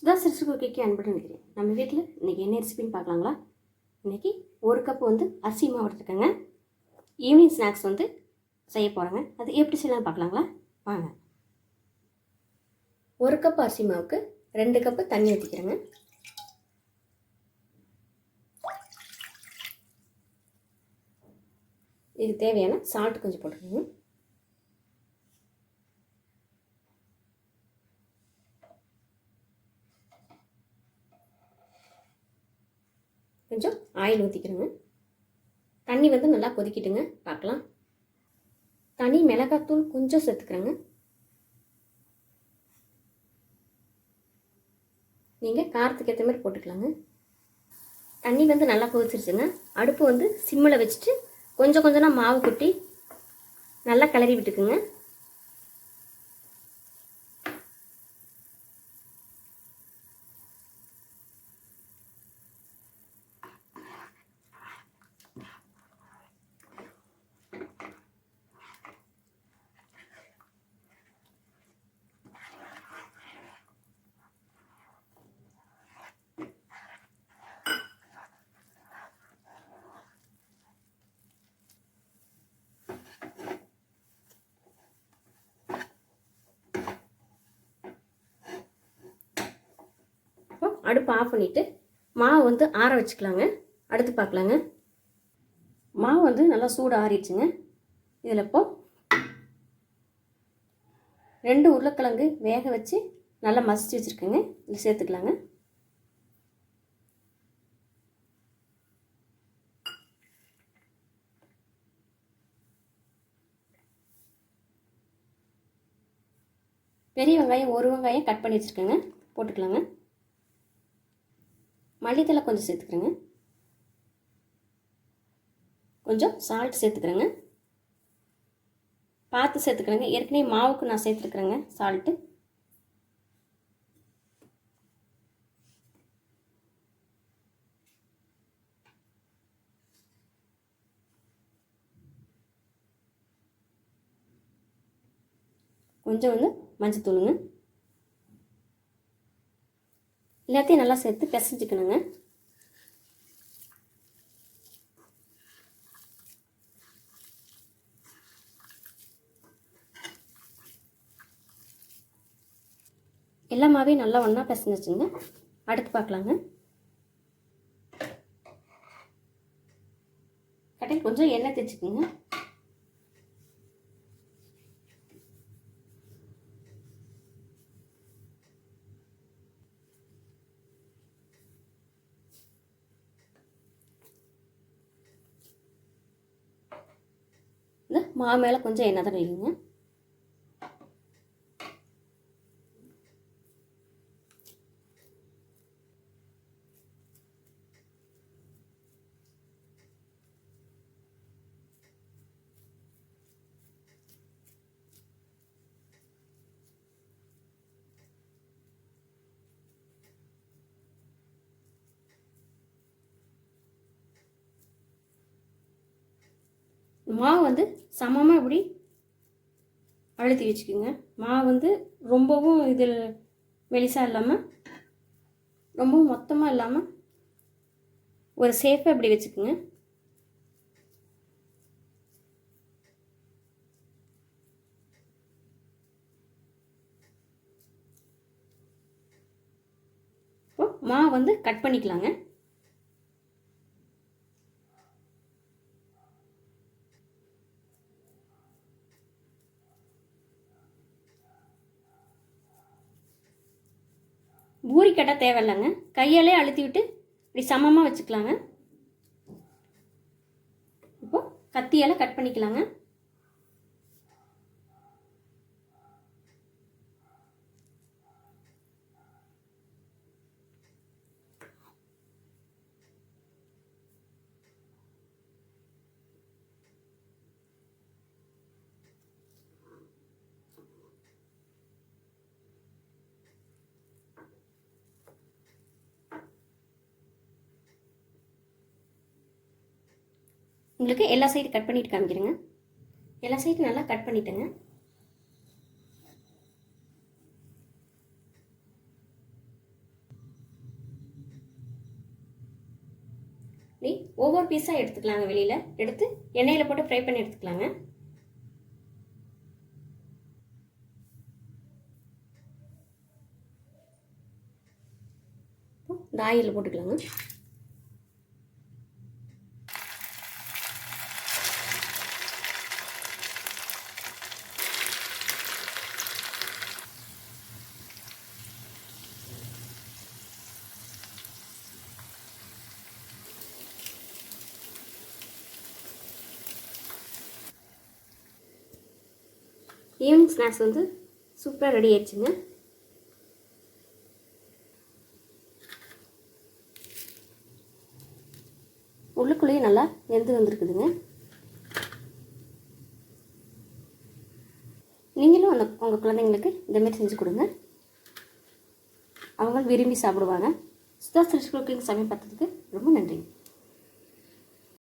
சுதாஸ் ரெசிபிக்கு அன்புடன் நினைக்கிறேன். நம்ம வீட்டில் இன்றைக்கி என்ன ரெசிபின்னு பார்க்கலாங்களா? இன்றைக்கி ஒரு கப் அரிசி மாவு எடுத்துக்கோங்க. ஈவினிங் ஸ்நாக்ஸ் செய்ய போகிறாங்க. அது எப்படி செய்யலாம்னு பார்க்கலாங்களா? வாங்க. ஒரு கப் அரிசி மாவுக்கு 2 கப்பு தண்ணி ஊற்றிக்கிறேங்க. இதுக்கு தேவையான சால்ட் கொஞ்சம் போட்டுக்கோங்க. கொஞ்சம் ஆயில் ஊற்றிக்கிறேங்க. தண்ணி நல்லா கொதிக்கிட்டுங்க. பார்க்கலாம். தனி மிளகாத்தூள் கொஞ்சம் சேர்த்துக்கிறேங்க. நீங்கள் காரத்துக்கு ஏற்ற மாதிரி போட்டுக்கலாங்க. தண்ணி நல்லா கொதிச்சிருச்சுங்க. அடுப்பு சிம்மில் வச்சுட்டு கொஞ்சம் கொஞ்சமாக மாவு கொட்டி நல்லா கிளறி விட்டுக்குங்க. அடுப்பு ஆஃப் பண்ணிவிட்டு மாவு ஆற வச்சுக்கலாங்க. அடுத்து பார்க்கலாங்க. மாவு நல்லா சூடு ஆறிடுச்சுங்க. இதில் இப்போ 2 உருளைக்கிழங்கு வேக வச்சு நல்லா மசிச்சு வச்சுருக்கேங்க. இதில் சேர்த்துக்கலாங்க. பெரிய வெங்காயம் 1 வெங்காயம் கட் பண்ணி வச்சுருக்கேங்க. போட்டுக்கலாங்க. மல்லித்தலை கொஞ்சம் சேர்த்துக்கிறேங்க. கொஞ்சம் சால்ட் சேர்த்துக்கிறேங்க. பார்த்து சேர்த்துக்கிறேங்க. ஏற்கனவே மாவுக்கு நான் சேர்த்துருக்குறேங்க சால்ட்டு. கொஞ்சம் மஞ்சத்தூளுங்க. எல்லாத்தையும் நல்லா சேர்த்து பிசைஞ்சிக்கணுங்க. எல்லா மாவையும் நல்லா ஒன்றா பிசைஞ்சிச்சுங்க. அடுத்து பார்க்கலாங்க. கடையில் கொஞ்சம் எண்ணெய் தேய்ச்சிக்கோங்க. இந்த மாவு மேலே கொஞ்சம் எண்ணெய் தான் வைங்க. மாவு சமமாக இப்படி அழுத்தி வச்சுக்கோங்க. மாவு ரொம்பவும் இதில் மெலிசாக இல்லாமல் ரொம்பவும் மொத்தமாக இல்லாமல் ஒரு சேஃபாக இப்படி வச்சுக்கோங்க. இப்போ மாவு கட் பண்ணிக்கலாங்க. பூரி கட்ட தேவையில்லைங்க. கையாலே அழுத்தி விட்டு இப்படி சமமாக வச்சுக்கலாங்க. இப்போ கத்தியால் கட் பண்ணிக்கலாங்க. உங்களுக்கு எல்லா சைடு கட் பண்ணிட்டு காமிக்கிறேங்க. எல்லா சைடு நல்லா கட் பண்ணிட்டேங்க. ஒவ்வொரு பீஸாக எடுத்துக்கலாங்க. வெளியில் எடுத்து எண்ணெயில் போட்டு ஃப்ரை பண்ணி எடுத்துக்கலாங்க. இந்த ஆயிலில் போட்டுக்கலாங்க. ஈவினிங் ஸ்நாக்ஸ் வந்து சூப்பராக ரெடி ஆயிடுச்சுங்க. உள்ளுக்குள்ளேயே நல்லா வெந்து வந்துருக்குதுங்க. நீங்களும் உங்கள் குழந்தைங்களுக்கு இந்தமாரி செஞ்சு கொடுங்க. அவங்க விரும்பி சாப்பிடுவாங்க. சுதாஸ் குக்கிங் சமையல் பார்த்ததுக்கு ரொம்ப நன்றிங்க.